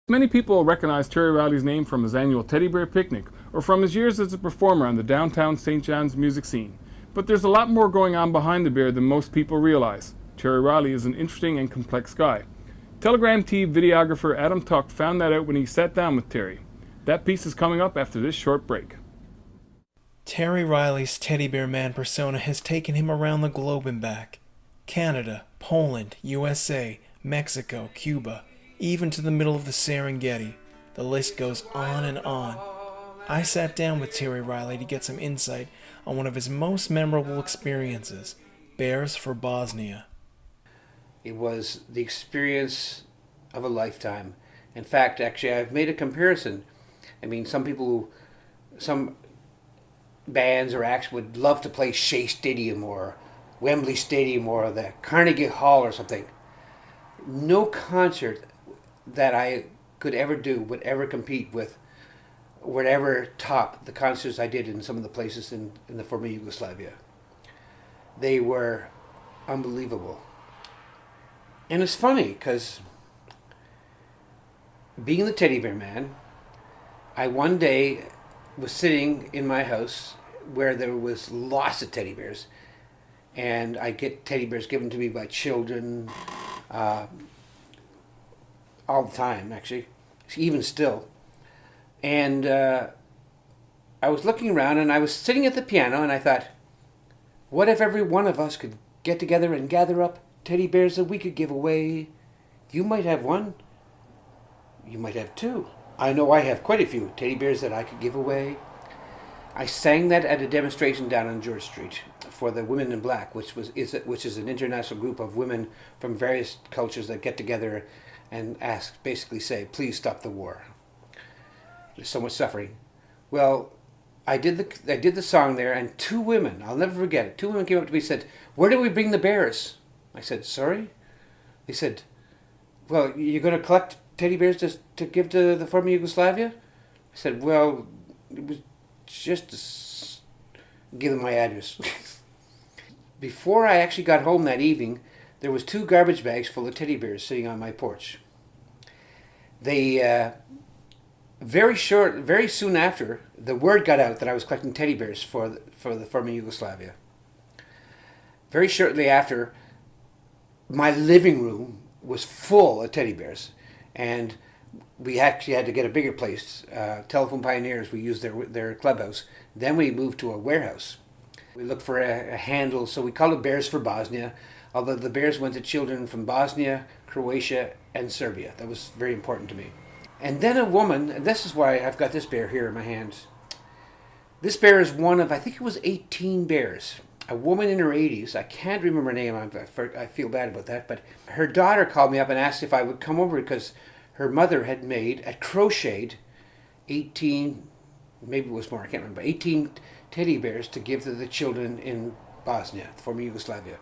Many people recognize Terry Reilly's name from his annual teddy bear picnic or from his years as a performer on the downtown St. John's music scene. But there's a lot more going on behind the bear than most people realize. Terry Reilly is an interesting and complex guy. Telegram TV videographer Adam Tuck found that out when he sat down with Terry. That piece is coming up after this short break. Terry Reilly's teddy bear man persona has taken him around the globe and back. Canada, Poland, USA, Mexico, Cuba, even to the middle of the Serengeti. The list goes on and on. I sat down with Terry Reilly to get some insight on one of his most memorable experiences, Bears for Bosnia. It was the experience of a lifetime. In fact, actually, I've made a comparison. I mean, some bands or acts would love to play Shea Stadium or Wembley Stadium or the Carnegie Hall or something. No concert that I could ever do would ever compete with, would ever top the concerts I did in some of the places in the former Yugoslavia. They were unbelievable. And it's funny because being the teddy bear man, I one day was sitting in my house where there was lots of teddy bears, and I get teddy bears given to me by children all the time, actually, even still. And I was looking around, and I was sitting at the piano, and I thought, what if every one of us could get together and gather up teddy bears that we could give away? You might have one. You might have two. I know I have quite a few teddy bears that I could give away. I sang that at a demonstration down on George Street for the Women in Black, which is an international group of women from various cultures that get together and basically say, please stop the war. There's so much suffering. Well, I did the song there, and two women, I'll never forget it, two women came up to me and said, where do we bring the bears? I said, sorry? They said, well, you're going to collect teddy bears to give to the former Yugoslavia? I said, well, it was just to give them my address. Before I actually got home that evening, there was 2 garbage bags full of teddy bears sitting on my porch. They, very soon after, the word got out that I was collecting teddy bears for the former Yugoslavia. Very shortly after, my living room was full of teddy bears, and we actually had to get a bigger place. Telephone Pioneers, we used their clubhouse. Then we moved to a warehouse. We looked for a handle, so we called it Bears for Bosnia, although the bears went to children from Bosnia, Croatia, and Serbia. That was very important to me. And then a woman, and this is why I've got this bear here in my hands. This bear is one of, I think it was 18 bears. A woman in her 80s, I can't remember her name, I feel bad about that, but her daughter called me up and asked if I would come over because her mother had crocheted 18, maybe it was more, I can't remember, 18 teddy bears to give to the children in Bosnia, the former Yugoslavia.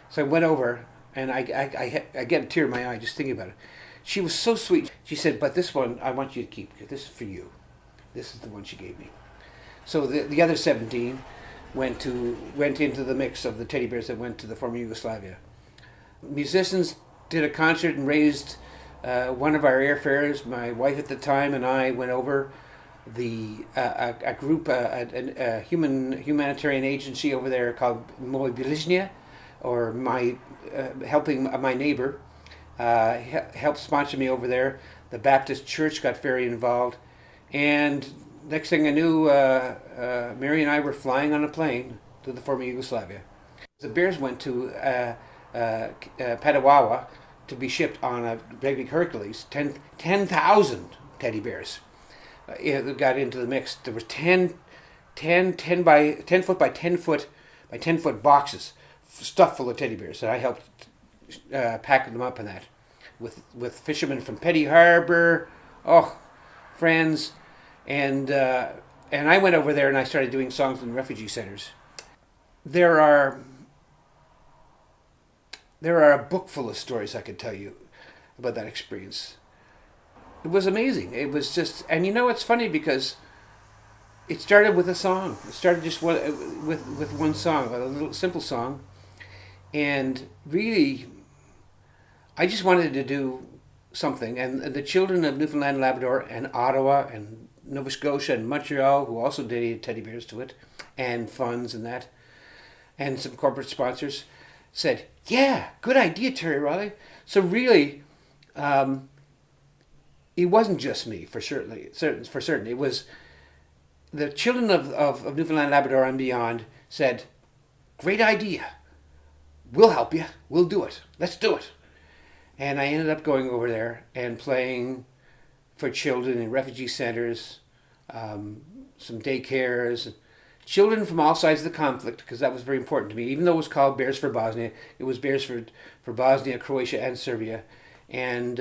So I went over, and I get a tear in my eye just thinking about it. She was so sweet. She said, but this one I want you to keep. This is for you. This is the one she gave me. So the other 17 went into the mix of the teddy bears that went to the former Yugoslavia. Musicians did a concert and raised one of our airfares. My wife at the time and I went over. A group, a humanitarian agency over there called Moje Bližnje, or helping my neighbor, helped sponsor me over there. The Baptist Church got very involved, and next thing I knew, Mary and I were flying on a plane to the former Yugoslavia. The bears went to Padawawa to be shipped on a big Hercules. 10,000 teddy bears got into the mix. There was 10 foot by 10 foot by 10 foot boxes stuffed full of teddy bears, and I helped pack them up in that with fishermen from Petty Harbor, friends, and I went over there and I started doing songs in refugee centers. There are a book full of stories I could tell you about that experience. It was amazing. It was just, and it's funny because it started with a song. It started just with one song, a little simple song, and really, I just wanted to do something, and the children of Newfoundland and Labrador and Ottawa and Nova Scotia and Montreal, who also donated teddy bears to it, and funds and that, and some corporate sponsors, said, "Yeah, good idea, Terry Reilly." So really, it wasn't just me, for certain. It was the children of Newfoundland, Labrador, and beyond said, "Great idea. We'll help you. We'll do it. Let's do it." And I ended up going over there and playing for children in refugee centers, some daycares, children from all sides of the conflict, because that was very important to me. Even though it was called Bears for Bosnia, it was Bears for Bosnia, Croatia, and Serbia. And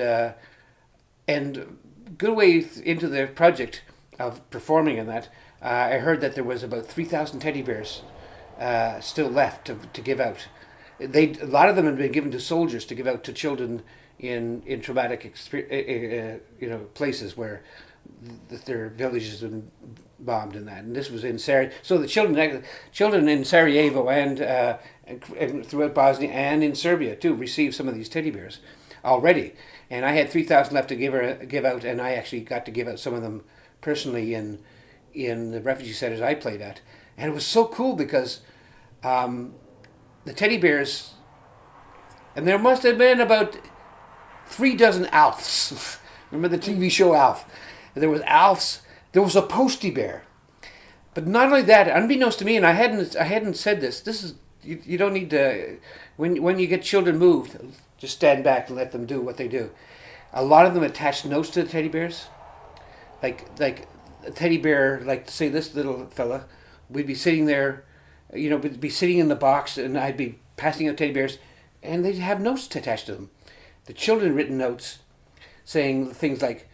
good way into the project of performing in that, I heard that there was about 3,000 teddy bears still left to give out. A lot of them had been given to soldiers to give out to children in traumatic places where their villages had been bombed and that. And this was in Sarajevo. So the children in Sarajevo and throughout Bosnia and in Serbia too received some of these teddy bears already. And I had 3,000 left to give out, and I actually got to give out some of them personally in the refugee centers I played at. And it was so cool because the teddy bears, and there must have been about 3 dozen Alfs. Remember the TV show Alf? There was Alfs. There was a Postie bear. But not only that, unbeknownst to me, and I hadn't said this. This is you don't need to when you get children moved, just stand back and let them do what they do. A lot of them attach notes to the teddy bears, like a teddy bear, like say this little fella, we'd be sitting there. We'd be sitting in the box, and I'd be passing out teddy bears, and they'd have notes attached to them. The children written notes saying things like,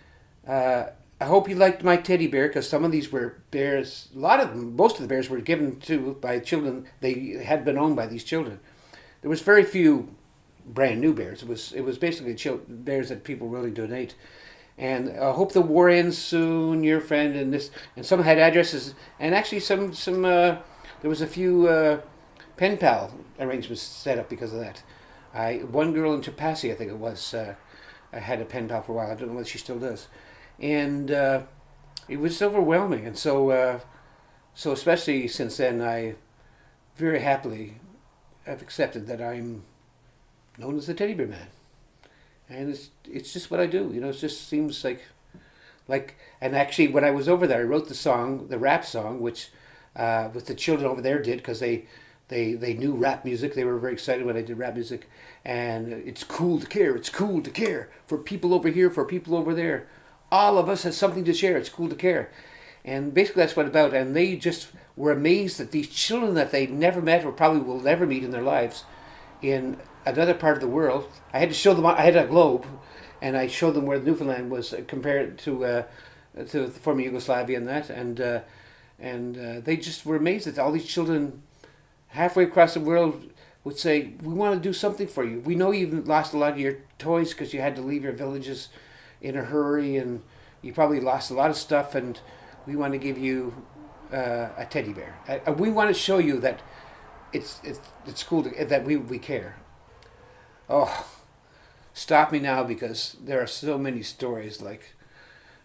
"I hope you liked my teddy bear," because some of these were bears. A lot of them, most of the bears were given to by children. They had been owned by these children. There was very few brand new bears. It was basically bears that people really donate. And I hope the war ends soon, your friend, and this. And some had addresses, and actually some. There was a few pen pal arrangements set up because of that. One girl in Chapassi, I think it was, I had a pen pal for a while. I don't know whether she still does. And it was overwhelming. And so especially since then, I very happily have accepted that I'm known as the Teddy Bear Man. And it's just what I do. It just seems like, and actually when I was over there, I wrote the rap song, which with the children over there did, because they knew rap music. They were very excited when I did rap music. And it's cool to care. It's cool to care for people over here, for people over there. All of us have something to share. It's cool to care. And basically that's what it's about. And they just were amazed that these children that they never met or probably will never meet in their lives in another part of the world. I had to show them, I had a globe, and I showed them where Newfoundland was compared to the former Yugoslavia and that. And they just were amazed that all these children halfway across the world would say, "We want to do something for you. We know you've lost a lot of your toys because you had to leave your villages in a hurry, and you probably lost a lot of stuff, and we want to give you a teddy bear. We want to show you that it's cool that we care." Oh, stop me now, because there are so many stories, like,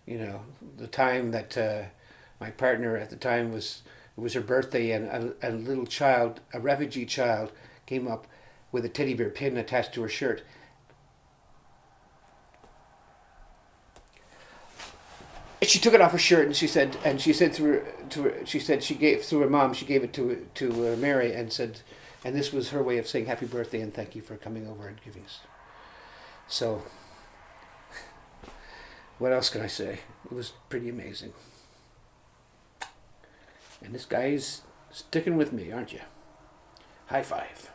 the time that my partner at the time it was her birthday, and a little child, a refugee child, came up with a teddy bear pin attached to her shirt. And she took it off her shirt, and she said she gave through her mom. She gave it to Mary, and said, and this was her way of saying happy birthday and thank you for coming over and giving us. So, what else can I say? It was pretty amazing. And this guy's sticking with me, aren't you? High five.